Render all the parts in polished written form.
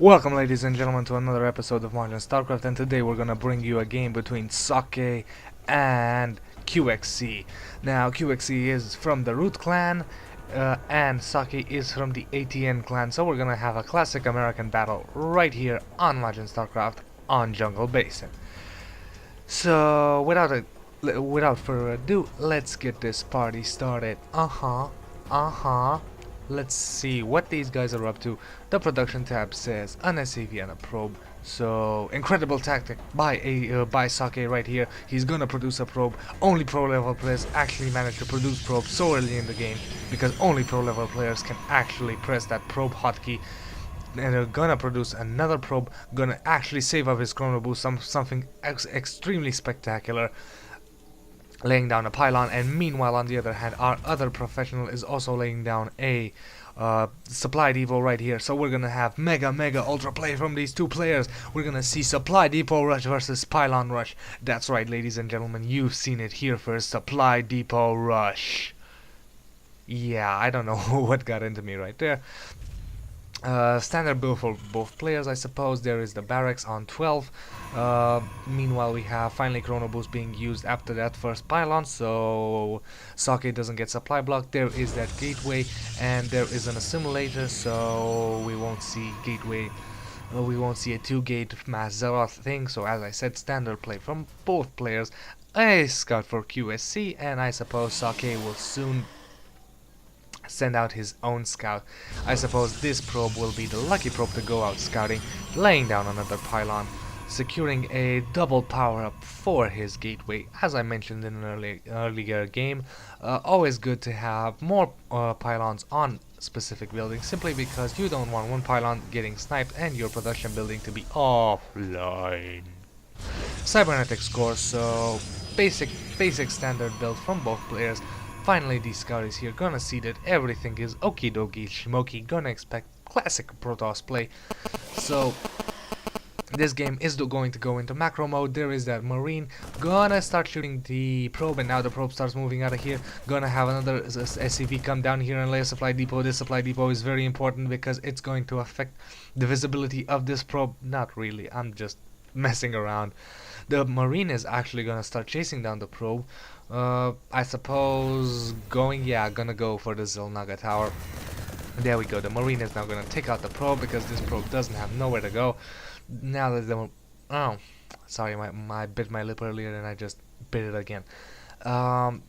Welcome, ladies and gentlemen, to another episode of Majin Starcraft, and today we're gonna bring you a game between Socke and QXC. Now, QXC is from the Root clan, and Socke is from the aTn clan, so we're gonna have a classic American battle right here on Majin Starcraft on Jungle Basin. So, without further ado, let's get this party started. Let's see what these guys are up to. The production tab says an SCV and a probe. So incredible tactic by Socke right here. He's gonna produce a probe. Only pro level players actually manage to produce probes so early in the game, because only pro level players can actually press that probe hotkey. And they're gonna produce another probe, gonna actually save up his chrono boost, something extremely spectacular, laying down a pylon. And meanwhile, on the other hand, our other professional is also laying down a supply depot right here. So we're gonna have mega ultra play from these two players. We're gonna see supply depot rush versus pylon rush. That's right, ladies and gentlemen, you've seen it here first. Supply depot rush. Yeah, I don't know what got into me right there. Standard build for both players, I suppose. There is the barracks on 12. Meanwhile, we have finally chrono boost being used after that first pylon, so Socke doesn't get supply block. There is that gateway, and there is an assimilator, so we won't see gateway. We won't see a 2-gate mass zealot thing. So as I said, standard play from both players. A scout for QSC, and I suppose Socke will soon send out his own scout. I suppose this probe will be the lucky probe to go out scouting, laying down another pylon, securing a double power up for his gateway. As I mentioned in an earlier game, always good to have more pylons on specific buildings, simply because you don't want one pylon getting sniped and your production building to be offline. Cybernetic score, so basic standard build from both players. Finally, the scout is here, gonna see that everything is okie dokie schmoky, gonna expect classic Protoss play. So this game is going to go into macro mode. There is that marine, gonna start shooting the probe, and now the probe starts moving out of here. Gonna have another SCV come down here and lay a supply depot. This supply depot is very important because it's going to affect the visibility of this probe. Not really, I'm just messing around. The marine is actually gonna start chasing down the probe. I suppose gonna go for the Xel'Naga tower. There we go. The marine is now gonna take out the probe because this probe doesn't have nowhere to go. Now that sorry, I bit my lip earlier and I just bit it again. Now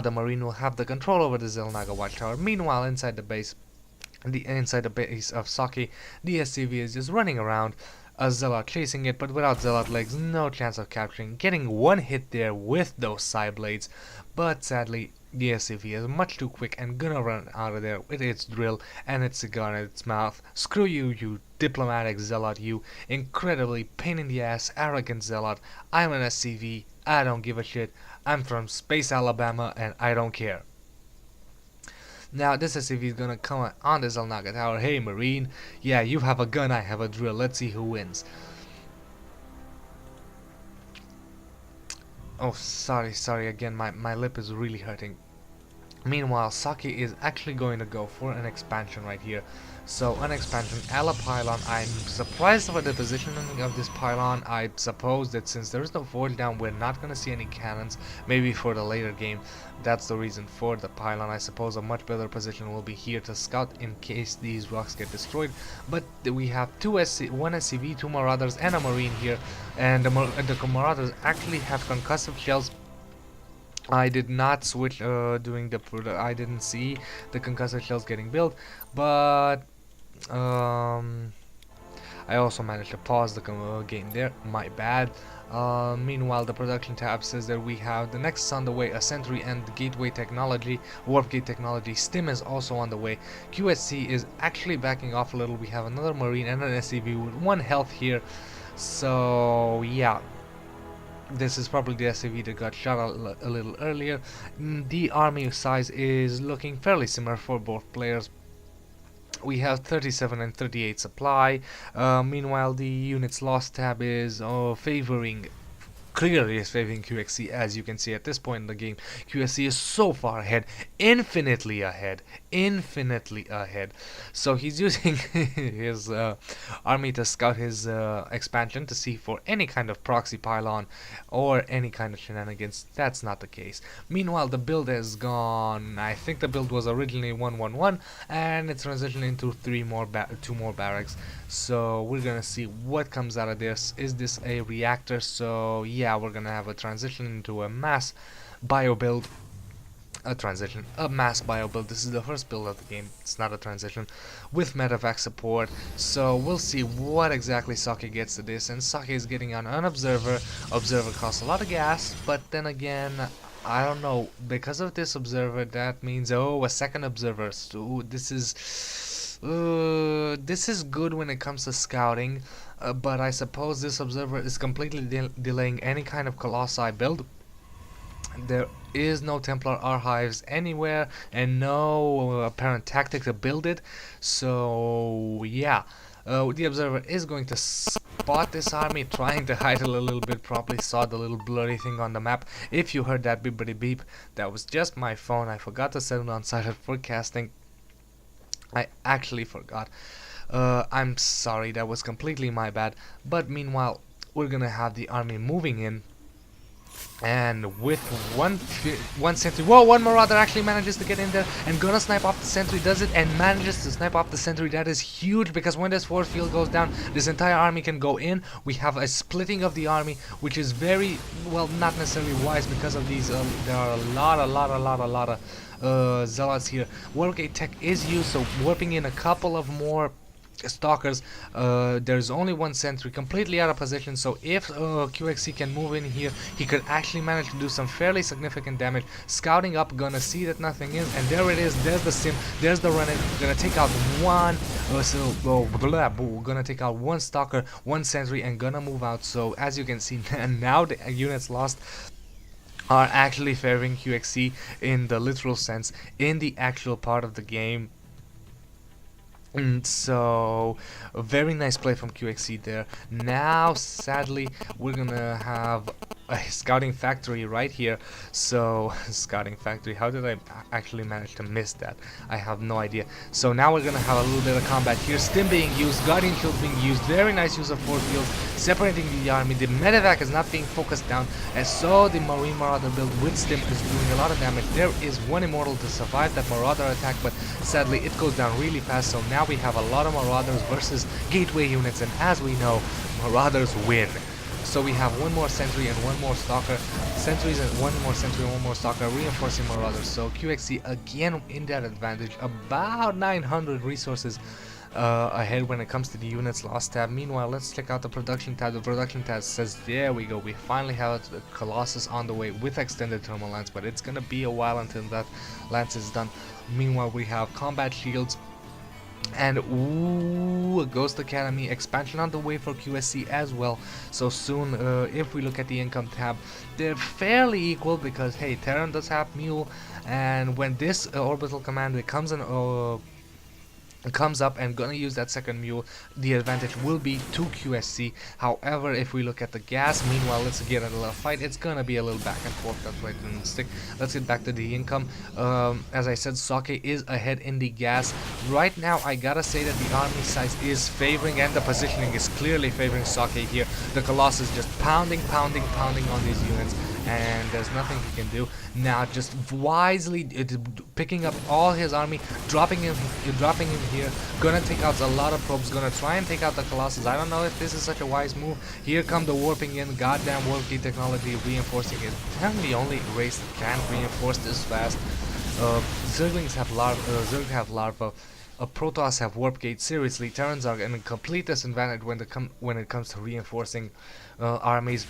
the marine will have the control over the Xel'Naga watchtower. Meanwhile, inside the base of Socke, the SCV is just running around. A zealot chasing it, but without zealot legs, no chance of capturing. Getting one hit there with those side blades, but sadly the SCV is much too quick and gonna run out of there with its drill and its cigar in its mouth. Screw you, you diplomatic zealot, you incredibly pain in the ass arrogant zealot. I'm an SCV, I don't give a shit. I'm from Space Alabama and I don't care. Now this SCV is gonna come on the Xel'Naga tower. Hey marine, yeah, you have a gun, I have a drill, let's see who wins. Oh, sorry again, my lip is really hurting. Meanwhile, Socke is actually going to go for an expansion right here. So an expansion a la pylon. I'm surprised about the positioning of this pylon. I suppose that since there is no void down, we're not going to see any cannons. Maybe for the later game, that's the reason for the pylon. I suppose a much better position will be here to scout in case these rocks get destroyed. But we have one SCV, 2 Marauders, and a Marine here. And the Marauders actually have concussive shells. I did not switch I didn't see the concussive shells getting built, but I also managed to pause the game there, my bad. Meanwhile, the production tab says that we have the next on the way, a sentry and gateway technology, warp gate technology. Stim is also on the way. QSC is actually backing off a little. We have another marine and an SCV with 1 health here, so yeah. This is probably the SCV that got shot a little earlier. The army size is looking fairly similar for both players. We have 37 and 38 supply. Meanwhile, the units lost tab is favoring clearly is favoring QXC. As you can see at this point in the game, QXC is so far ahead, infinitely ahead, infinitely ahead. So he's using his army to scout his expansion to see for any kind of proxy pylon or any kind of shenanigans. That's not the case. Meanwhile, the build has gone, I think the build was originally 1-1-1 and it's transitioned into two more barracks. So we're gonna see what comes out of this. Is this a reactor? So yeah, we're gonna have a transition into a mass bio build. A mass bio build. This is the first build of the game. It's not a transition with medevac support. So we'll see what exactly Socke gets to this. And Socke is getting on an observer. Observer costs a lot of gas, but then again, I don't know. Because of this observer, that means a second observer. So this is good when it comes to scouting. But I suppose this observer is completely delaying any kind of Colossi build. There is no Templar archives anywhere and no apparent tactic to build it. So yeah, the observer is going to spot this army, trying to hide it a little bit. Probably saw the little blurry thing on the map. If you heard that beepity beep, that was just my phone. I forgot to set it on silent forecasting. I actually forgot. I'm sorry, that was completely my bad. But meanwhile, we're gonna have the army moving in. And with one sentry, whoa, one marauder actually manages to get in there and gonna snipe off the sentry, does it, and manages to snipe off the sentry. That is huge, because when this force field goes down, this entire army can go in. We have a splitting of the army, which is very, well, not necessarily wise, because of these, there are a lot of zealots here. Wargate tech is used, so warping in a couple of more stalkers. There's only one sentry completely out of position, so if QXC can move in here, he could actually manage to do some fairly significant damage. Scouting up, gonna see that nothing is, and there it is. There's the sim, there's the run-in. Gonna take out one gonna take out one stalker, one sentry, and gonna move out. So as you can see, now the units lost are actually favoring QXC in the literal sense, in the actual part of the game. So a very nice play from QXC there. Now sadly we're gonna have a scouting factory right here. So scouting factory, how did I actually manage to miss that? I have no idea. So now we're gonna have a little bit of combat here. Stim being used, guardian shield being used, very nice use of force fields, separating the army. The medevac is not being focused down, and so the marine marauder build with Stim is doing a lot of damage. There is one immortal to survive that marauder attack, but sadly it goes down really fast. So now we have a lot of marauders versus gateway units, and as we know, marauders win. So we have one more sentry and one more stalker, sentries and one more sentry and one more stalker, reinforcing marauders. So QXC again in that advantage, about 900 resources ahead when it comes to the units lost tab. Meanwhile, let's check out the production tab. The production tab says, there we go, we finally have the Colossus on the way with extended thermal lance, but it's gonna be a while until that lance is done. Meanwhile, we have combat shields and a Ghost Academy expansion on the way for QSC as well. So soon, if we look at the income tab, they're fairly equal, because hey, Terran does have Mule, and when this orbital command comes in, comes up and gonna use that second mule, the advantage will be to QSC. However, if we look at the gas, meanwhile, let's get a little fight. It's gonna be a little back and forth. That's why it didn't stick. Let's get back to the income. As I said, Socke is ahead in the gas right now. I gotta say that the army size is favoring, and the positioning is clearly favoring Socke here. The Colossus just pounding on these units, and there's nothing he can do. Now just wisely picking up all his army, dropping him here, gonna take out a lot of probes, gonna try and take out the Colossus. I don't know if this is such a wise move. Here come the warping in, goddamn warp key technology reinforcing it. Terran the only race that can reinforce this fast. Zerglings have larva, Zerg have larva. Protoss have warp gate. Seriously, Terrans are in a complete disadvantage when it comes to reinforcing armies.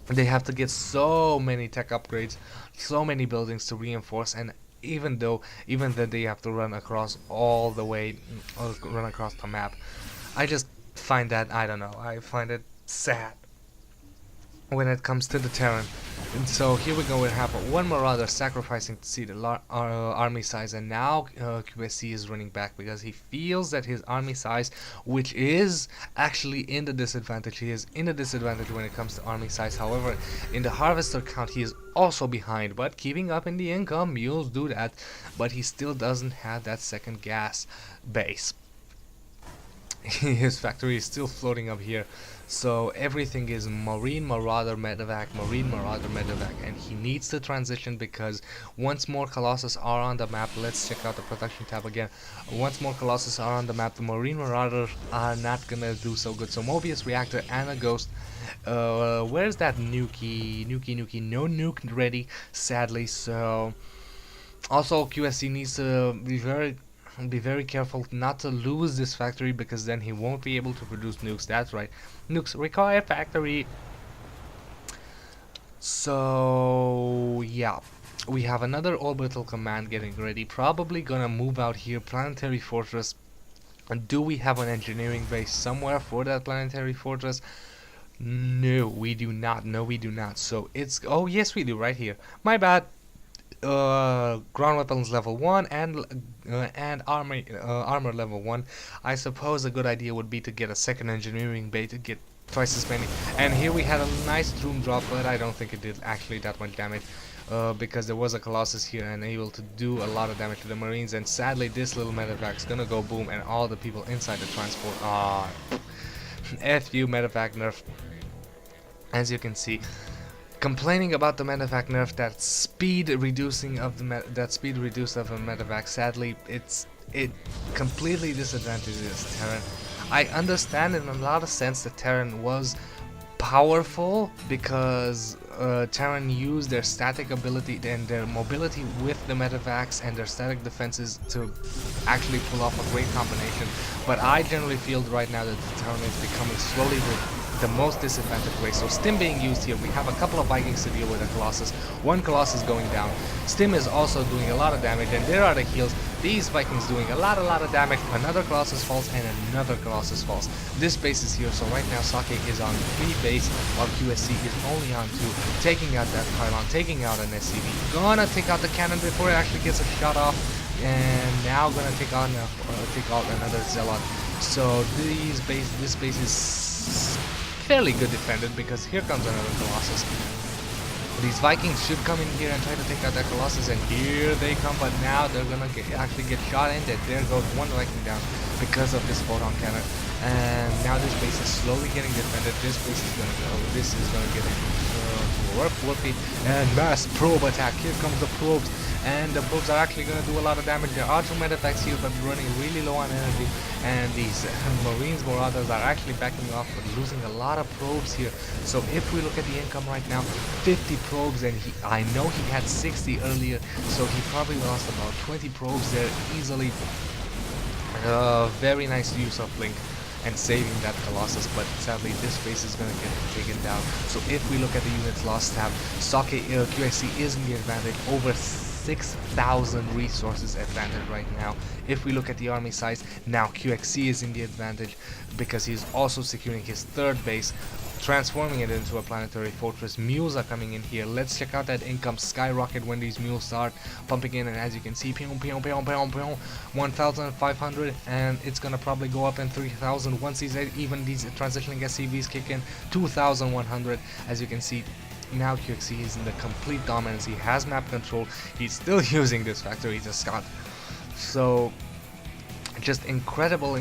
They have to get so many tech upgrades, so many buildings to reinforce, and even then they have to run across all the way, run across the map. I just find that, I don't know, I find it sad when it comes to the Terran. And so here we go, we have one Marauder sacrificing to see the army size, and now QSC is running back because he feels that his army size, which is actually in the disadvantage, he is in a disadvantage when it comes to army size. However, in the harvester count he is also behind, but keeping up in the income, mules do that, but he still doesn't have that second gas base. His factory is still floating up here, so everything is Marine Marauder Medevac, Marine Marauder Medevac, and he needs to transition because once more Colossus are on the map. Let's check out the production tab again. Once more Colossus are on the map, the Marine Marauders are not gonna do so good. So Mobius Reactor and a Ghost. Where's that Nuki? No nuke ready, sadly. So also QSC needs to be very careful not to lose this factory, because then he won't be able to produce nukes. That's right, nukes require factory. So yeah, we have another orbital command getting ready, probably gonna move out here. Planetary fortress. And do we have an engineering base somewhere for that planetary fortress? No, we do not. No, we do not. So it's, oh yes we do, right here, my bad. Ground weapons level 1 and armor level 1. I suppose a good idea would be to get a second engineering bay to get twice as many. And here we had a nice doom drop, but I don't think it did actually that much damage, because there was a Colossus here and able to do a lot of damage to the Marines. And sadly this little medevac is gonna go boom, and all the people inside the transport are FU medevac nerf. As you can see, complaining about the medevac nerf, that speed reducing of the medevac. Sadly, it completely disadvantages Terran. I understand in a lot of sense that Terran was powerful because Terran used their static ability and their mobility with the medevacs and their static defenses to actually pull off a great combination. But I generally feel right now that the Terran is becoming slowly the most disadvantaged way. So Stim being used here, we have a couple of Vikings to deal with a Colossus. One Colossus going down. Stim is also doing a lot of damage, and there are the heals. These Vikings doing a lot of damage. Another Colossus falls and another Colossus falls. This base is here, so right now Socke is on 3 base while QSC is only on 2, taking out that pylon, taking out an SCV, gonna take out the cannon before it actually gets a shot off, and now gonna take out another Zealot. So this base is fairly good defended, because here comes another Colossus. These Vikings should come in here and try to take out that Colossus, and here they come, but now they're gonna actually get shot in. There goes one Viking down because of this photon cannon, and now this base is slowly getting defended. This base is gonna go. This is gonna get whoopie, and mass probe attack. Here comes the probes, and the probes are actually gonna do a lot of damage. There are 2 medevacs here, but running really low on energy, and these Marines Marauders are actually backing off, but losing a lot of probes here. So if we look at the income right now, 50 probes, and I know he had 60 earlier, so he probably lost about 20 probes there easily. Very nice use of Link and saving that Colossus, but sadly this base is gonna get taken down. So if we look at the units lost tab, Socke QSC is in the advantage, over 6,000 resources advantage right now. If we look at the army size, now QXC is in the advantage because he's also securing his 3rd base, transforming it into a planetary fortress. Mules are coming in here. Let's check out that income skyrocket when these mules start pumping in, and as you can see, 1,500, and it's gonna probably go up in 3,000 once even these transitioning SCVs kick in. 2,100, as you can see. Now QXC is in the complete dominance. He has map control. He's still using this factory to scout. So just incredible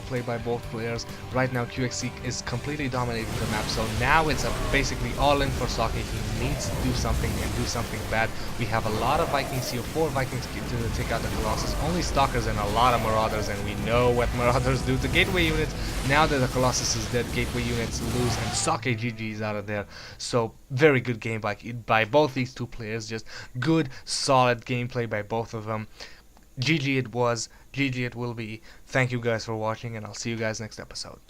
play by both players. Right now QXC is completely dominating the map, so now it's basically all in for Socke. He needs to do something, and do something bad. We have a lot of Vikings here, 4 Vikings to take out the Colossus, only Stalkers and a lot of Marauders, and we know what Marauders do to Gateway units. Now that the Colossus is dead, Gateway units lose, and Socke GG is out of there. So very good game by both these 2 players, just good solid gameplay by both of them. GG it was, GG it will be. Thank you guys for watching, and I'll see you guys next episode.